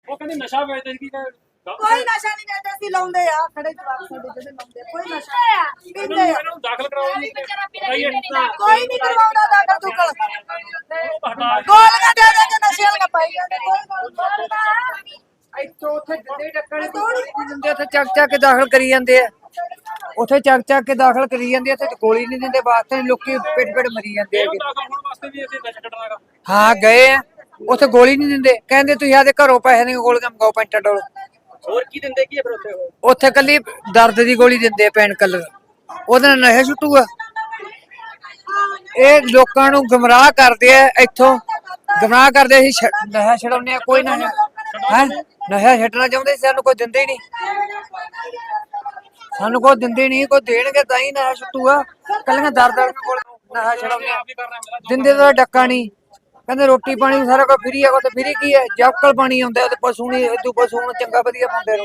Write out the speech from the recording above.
ਉਹ ਕਹਿੰਦੇ ਨਸ਼ਾ ਵੇਚਦੇ ਸੀ ਕਿ ਕੋਈ ਨਸ਼ਾ ਨਹੀਂ ਵੇਚਦੇ ਸੀ, ਲਾਉਂਦੇ ਆ ਖੜੇ ਜਵਾਬ ਸਾਡੇ ਜਿਹੜੇ ਲਾਉਂਦੇ ਆ, ਕੋਈ ਨਸ਼ਾ ਪੀਂਦੇ ਆ, ਇਹਨੂੰ ਦਾਖਲ ਕਰਾਓ ਜੀ ਕੋਈ ਨਹੀਂ ਕਰਵਾਉਂਦਾ ਦਾਖਲ ਦੁਕਲ ਗੋਲੀਆਂ ਦੇ ਦੇ ਕੇ ਨਸ਼ੇ ਵਾਲੀਆਂ ਪਾਈ ਜਾਂਦੇ, ਕੋਈ ਗੋਲੀਆਂ ਇੱਥੋਂ ਉੱਥੇ ਦਿੰਦੇ ਡੱਕਣ ਦਿੰਦੇ, ਉੱਥੇ ਚੱਕ ਚੱਕ ਕੇ ਦਾਖਲ ਕਰੀ ਜਾਂਦੇ ਆ, ਉੱਥੇ ਚੱਕ ਚੱਕ ਕੇ ਦਾਖਲ ਕਰੀ ਜਾਂਦੇ ਆ, ਇੱਥੇ ਗੋਲੀ ਨਹੀਂ ਦਿੰਦੇ ਵਾਸਤੇ ਲੋਕੀ ਪਿੱਟ ਪਿੱਟ ਮਰੀ ਜਾਂਦੇ ਹੈਗੇ। ਦਾਖਲ ਹੋਣ ਵਾਸਤੇ ਵੀ ਅਸੀਂ ਨਸ਼ਾ ਕੱਢਣਾ ਹੈਗਾ। ਹਾਂ ਗਏ ਆ, ਉੱਥੇ ਗੋਲੀ ਨਹੀਂ ਦਿੰਦੇ, ਕਹਿੰਦੇ ਤੁਸੀਂ ਆਦੇ ਘਰੋਂ ਪੈਸੇ ਨਹੀਂ ਗੋਲੀਆਂ ਮੰਗਾਓ ਪੈਂਟਾਡੋਲ। ਹੋਰ ਕੀ ਦਿੰਦੇ ਕੀ ਹੈ ਫਿਰ ਉੱਥੇ ਉੱਥੇ ਕੱਲੀ ਦਰਦ ਦੀ ਗੋਲੀ ਦਿੰਦੇ ਪੈਨ ਕਿਲਰ, ਉਹਦੇ ਨਾਲ ਨਸ਼ਾ ਛੁੱਟੂਗਾ। ਇਹ ਲੋਕਾਂ ਨੂੰ ਗੁੰਮਰਾਹ ਕਰਦੇ ਆ, ਇੱਥੋਂ ਗੁੰਮਰਾਹ ਕਰਦੇ ਅਸੀਂ ਨਸ਼ਾ ਛਡਾਉਂਦੇ ਆ, ਕੋਈ ਨਾ ਹੈ ਨਸ਼ਾ ਛੱਡਣਾ ਚਾਹੁੰਦੇ ਸੀ, ਸਾਨੂੰ ਕੋਈ ਦਿੰਦੇ ਹੀ ਨਹੀਂ, ਸਾਨੂੰ ਕੋਈ ਦਿੰਦੇ ਨਹੀਂ, ਕੋਈ ਦੇਣਗੇ ਤਾਂ ਹੀ ਨਸ਼ਾ ਛੁੱਟੂਗਾ। ਕੱਲੀਆਂ ਦਰਦ ਕੋਲ ਨਸ਼ਾ ਛਡਾਉਂਦੇ ਆ, ਦਿੰਦੇ ਤਾਂ ਡੱਕਾ ਨਹੀਂ, ਕਹਿੰਦੇ ਰੋਟੀ ਪਾਣੀ ਸਾਰਾ ਕੁਝ ਫਰੀ ਆ, ਕੋਈ ਫਰੀ ਕੀ ਹੈ, ਜੱਕਲ ਪਾਣੀ ਆਉਂਦਾ ਤੇ ਪਸ਼ੂ ਨਹੀਂ, ਇਦੂ ਪਸ਼ੂ ਨੂੰ ਚੰਗਾ ਵਧੀਆ ਪਾਉਂਦੇ।